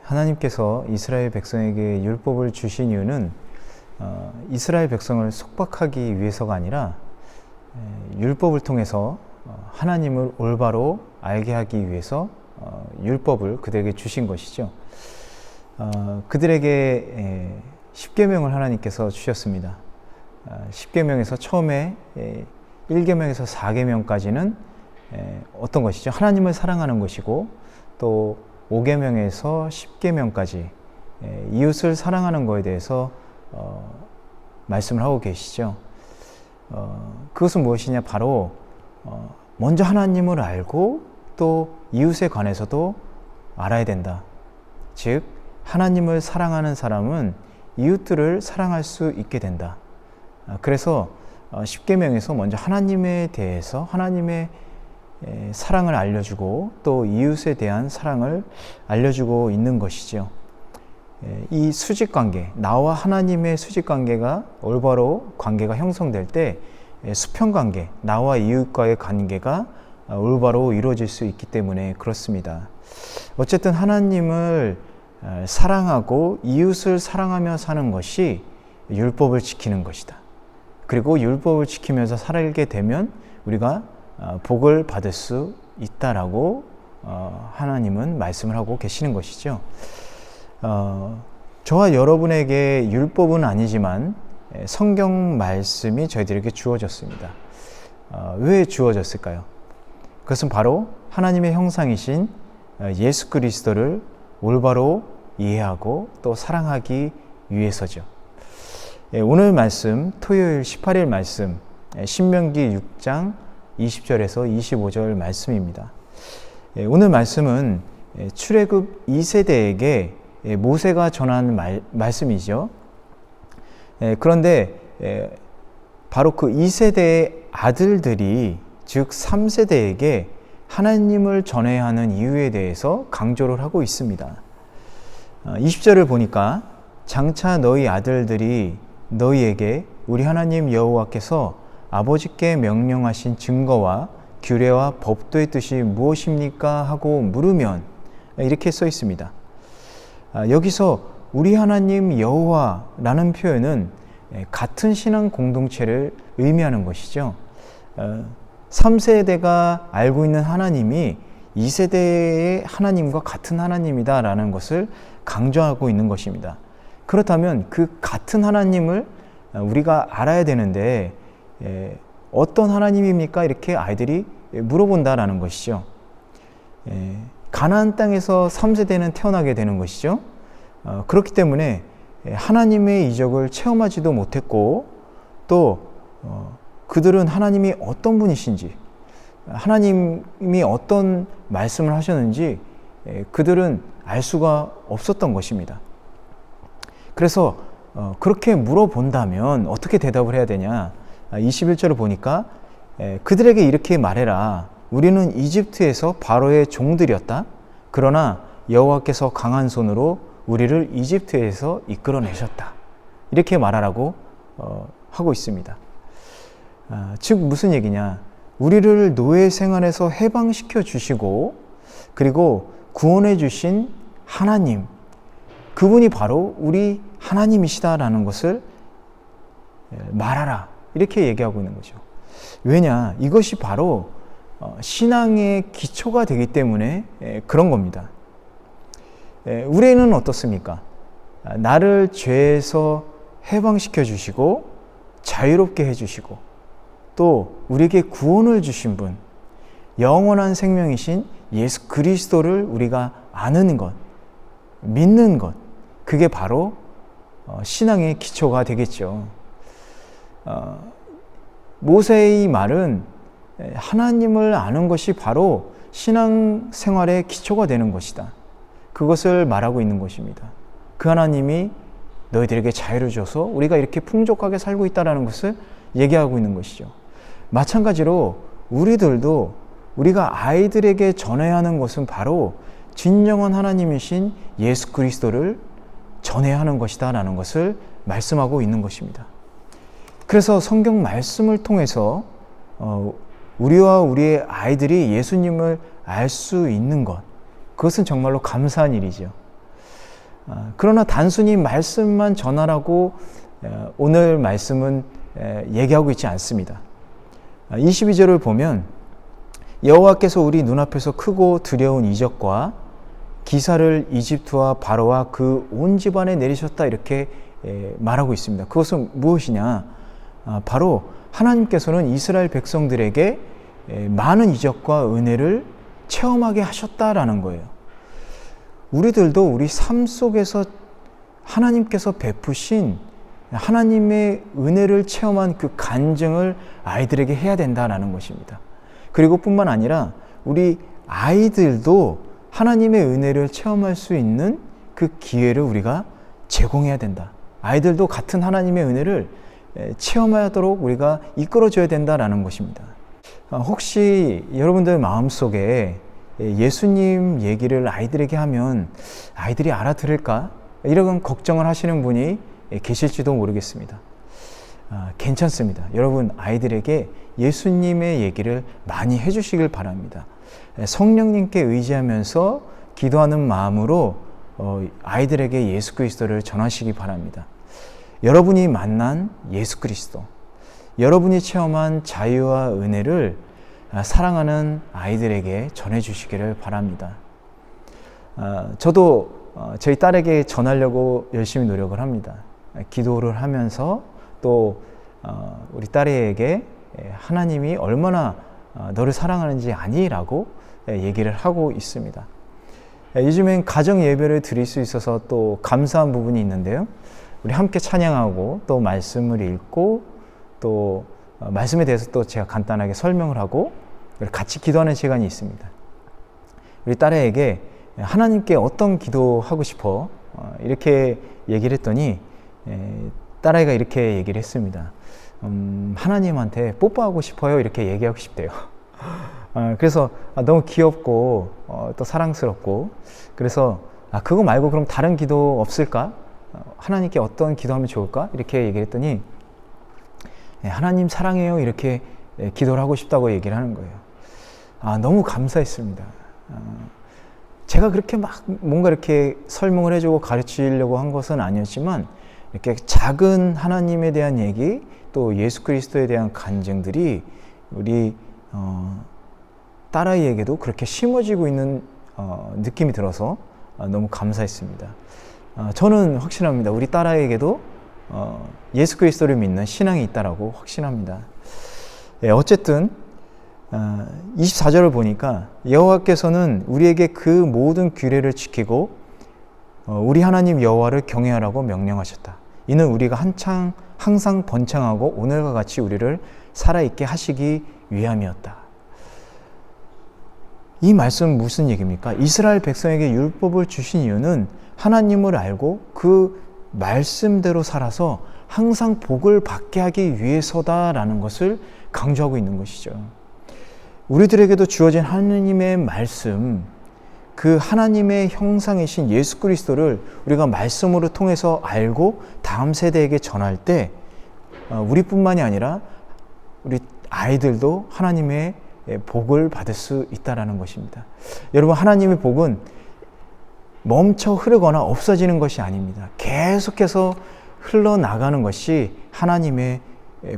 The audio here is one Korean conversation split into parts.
하나님께서 이스라엘 백성에게 율법을 주신 이유는 이스라엘 백성을 속박하기 위해서가 아니라 율법을 통해서 하나님을 올바로 알게 하기 위해서 율법을 그들에게 주신 것이죠. 그들에게 10계명을 하나님께서 주셨습니다. 10계명에서 처음에 1계명에서 4계명까지는 어떤 것이죠? 하나님을 사랑하는 것이고, 또 5계명에서 10계명까지 이웃을 사랑하는 것에 대해서 말씀을 하고 계시죠. 그것은 무엇이냐? 바로 먼저 하나님을 알고 또 이웃에 관해서도 알아야 된다. 즉 하나님을 사랑하는 사람은 이웃들을 사랑할 수 있게 된다. 그래서 10계명에서 먼저 하나님에 대해서 하나님의 사랑을 알려주고 또 이웃에 대한 사랑을 알려주고 있는 것이죠. 이 수직관계, 나와 하나님의 수직관계가 올바로 관계가 형성될 때 수평관계, 나와 이웃과의 관계가 올바로 이루어질 수 있기 때문에 그렇습니다. 어쨌든 하나님을 사랑하고 이웃을 사랑하며 사는 것이 율법을 지키는 것이다. 그리고 율법을 지키면서 살게 되면 우리가 복을 받을 수 있다라고 하나님은 말씀을 하고 계시는 것이죠. 저와 여러분에게 율법은 아니지만 성경 말씀이 저희들에게 주어졌습니다. 왜 주어졌을까요? 그것은 바로 하나님의 형상이신 예수 그리스도를 올바로 이해하고 또 사랑하기 위해서죠. 오늘 말씀, 토요일 18일 말씀, 신명기 6장 20절에서 25절 말씀입니다. 오늘 말씀은 출애굽 2세대에게 모세가 전한 말씀이죠. 그런데 바로 그 2세대의 아들들이, 즉 3세대에게 하나님을 전해야 하는 이유에 대해서 강조를 하고 있습니다. 20절을 보니까 장차 너희 아들들이 너희에게 우리 하나님 여호와께서 아버지께 명령하신 증거와 규례와 법도의 뜻이 무엇입니까? 하고 물으면, 이렇게 써 있습니다. 여기서 우리 하나님 여호와라는 표현은 같은 신앙 공동체를 의미하는 것이죠. 3세대가 알고 있는 하나님이 2세대의 하나님과 같은 하나님이다라는 것을 강조하고 있는 것입니다. 그렇다면 그 같은 하나님을 우리가 알아야 되는데 어떤 하나님입니까? 이렇게 아이들이 물어본다라는 것이죠. 가나안 땅에서 3세대는 태어나게 되는 것이죠. 그렇기 때문에 하나님의 이적을 체험하지도 못했고, 또 그들은 하나님이 어떤 분이신지, 하나님이 어떤 말씀을 하셨는지 그들은 알 수가 없었던 것입니다. 그래서 그렇게 물어본다면 어떻게 대답을 해야 되냐? 21절을 보니까 그들에게 이렇게 말해라. 우리는 이집트에서 바로의 종들이었다. 그러나 여호와께서 강한 손으로 우리를 이집트에서 이끌어내셨다. 이렇게 말하라고 하고 있습니다. 즉 무슨 얘기냐? 우리를 노예 생활에서 해방시켜 주시고 그리고 구원해 주신 하나님, 그분이 바로 우리 하나님이시다라는 것을 말하라. 이렇게 얘기하고 있는 거죠. 왜냐? 이것이 바로 신앙의 기초가 되기 때문에 그런 겁니다. 우리는 어떻습니까? 나를 죄에서 해방시켜 주시고 자유롭게 해주시고 또 우리에게 구원을 주신 분, 영원한 생명이신 예수 그리스도를 우리가 아는 것, 믿는 것, 그게 바로 신앙의 기초가 되겠죠. 모세의 말은 하나님을 아는 것이 바로 신앙생활의 기초가 되는 것이다. 그것을 말하고 있는 것입니다. 그 하나님이 너희들에게 자유를 줘서 우리가 이렇게 풍족하게 살고 있다는 것을 얘기하고 있는 것이죠. 마찬가지로 우리들도 우리가 아이들에게 전해야 하는 것은 바로 진정한 하나님이신 예수 그리스도를 전해야 하는 것이다 라는 것을 말씀하고 있는 것입니다. 그래서 성경 말씀을 통해서 우리와 우리의 아이들이 예수님을 알 수 있는 것, 그것은 정말로 감사한 일이죠. 그러나 단순히 말씀만 전하라고 오늘 말씀은 얘기하고 있지 않습니다. 22절을 보면 여호와께서 우리 눈앞에서 크고 두려운 이적과 기사를 이집트와 바로와 그 온 집안에 내리셨다 이렇게 말하고 있습니다. 그것은 무엇이냐? 바로 하나님께서는 이스라엘 백성들에게 많은 이적과 은혜를 체험하게 하셨다라는 거예요. 우리들도 우리 삶 속에서 하나님께서 베푸신 하나님의 은혜를 체험한 그 간증을 아이들에게 해야 된다라는 것입니다. 그리고 뿐만 아니라 우리 아이들도 하나님의 은혜를 체험할 수 있는 그 기회를 우리가 제공해야 된다. 아이들도 같은 하나님의 은혜를 체험하도록 우리가 이끌어줘야 된다라는 것입니다. 혹시 여러분들 마음속에 예수님 얘기를 아이들에게 하면 아이들이 알아들을까? 이런 걱정을 하시는 분이 계실지도 모르겠습니다. 괜찮습니다. 여러분 아이들에게 예수님의 얘기를 많이 해주시길 바랍니다. 성령님께 의지하면서 기도하는 마음으로 아이들에게 예수 그리스도를 전하시기 바랍니다. 여러분이 만난 예수 그리스도, 여러분이 체험한 자유와 은혜를 사랑하는 아이들에게 전해주시기를 바랍니다. 저도 저희 딸에게 전하려고 열심히 노력을 합니다. 기도를 하면서 또 우리 딸에게 하나님이 얼마나 너를 사랑하는지 아니라고 얘기를 하고 있습니다. 요즘엔 가정 예배를 드릴 수 있어서 또 감사한 부분이 있는데요. 우리 함께 찬양하고 또 말씀을 읽고 또 말씀에 대해서 또 제가 간단하게 설명을 하고 같이 기도하는 시간이 있습니다. 우리 딸에게 하나님께 어떤 기도하고 싶어? 이렇게 얘기를 했더니 딸아이가 이렇게 얘기를 했습니다. 하나님한테 뽀뽀하고 싶어요. 이렇게 얘기하고 싶대요. 그래서 너무 귀엽고 또 사랑스럽고 그래서 그거 말고 그럼 다른 기도 없을까? 하나님께 어떤 기도하면 좋을까? 이렇게 얘기를 했더니 하나님 사랑해요. 이렇게 기도를 하고 싶다고 얘기를 하는 거예요. 너무 감사했습니다. 제가 그렇게 막 뭔가 이렇게 설명을 해주고 가르치려고 한 것은 아니었지만 이렇게 작은 하나님에 대한 얘기 또 예수 그리스도에 대한 간증들이 우리 딸아이에게도 그렇게 심어지고 있는 느낌이 들어서 너무 감사했습니다. 저는 확신합니다. 우리 딸아이에게도 예수 그리스도를 믿는 신앙이 있다라고 확신합니다. 어쨌든 24절을 보니까 여호와께서는 우리에게 그 모든 규례를 지키고 우리 하나님 여호와를 경외하라고 명령하셨다. 이는 우리가 항상 번창하고 오늘과 같이 우리를 살아있게 하시기 위함이었다. 이 말씀은 무슨 얘기입니까? 이스라엘 백성에게 율법을 주신 이유는 하나님을 알고 그 말씀대로 살아서 항상 복을 받게 하기 위해서다라는 것을 강조하고 있는 것이죠. 우리들에게도 주어진 하나님의 말씀, 그 하나님의 형상이신 예수 그리스도를 우리가 말씀으로 통해서 알고 다음 세대에게 전할 때 우리뿐만이 아니라 우리 아이들도 하나님의 복을 받을 수 있다는 것입니다. 여러분 하나님의 복은 멈춰 흐르거나 없어지는 것이 아닙니다. 계속해서 흘러나가는 것이 하나님의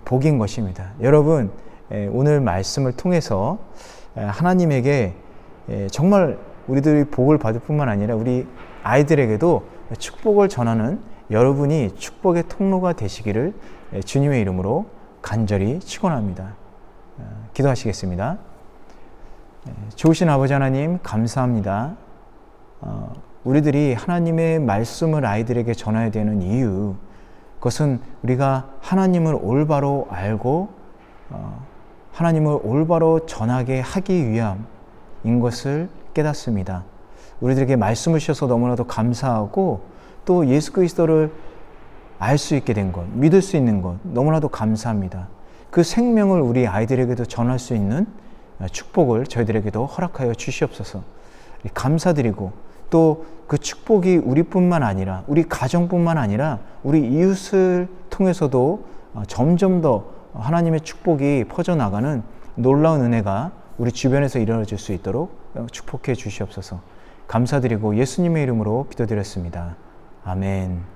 복인 것입니다. 여러분 오늘 말씀을 통해서 하나님에게 정말 우리들이 복을 받을 뿐만 아니라 우리 아이들에게도 축복을 전하는 여러분이 축복의 통로가 되시기를 주님의 이름으로 간절히 축원합니다. 기도하시겠습니다. 좋으신 아버지 하나님 감사합니다. 우리들이 하나님의 말씀을 아이들에게 전해야 되는 이유, 그것은 우리가 하나님을 올바로 알고 하나님을 올바로 전하게 하기 위함인 것을 깨닫습니다. 우리들에게 말씀을 주셔서 너무나도 감사하고 또 예수 그리스도를 알 수 있게 된 것, 믿을 수 있는 것 너무나도 감사합니다. 그 생명을 우리 아이들에게도 전할 수 있는 축복을 저희들에게도 허락하여 주시옵소서. 감사드리고 또 그 축복이 우리뿐만 아니라 우리 가정뿐만 아니라 우리 이웃을 통해서도 점점 더 하나님의 축복이 퍼져나가는 놀라운 은혜가 우리 주변에서 이루어질 수 있도록 축복해 주시옵소서. 감사드리고 예수님의 이름으로 기도드렸습니다. 아멘.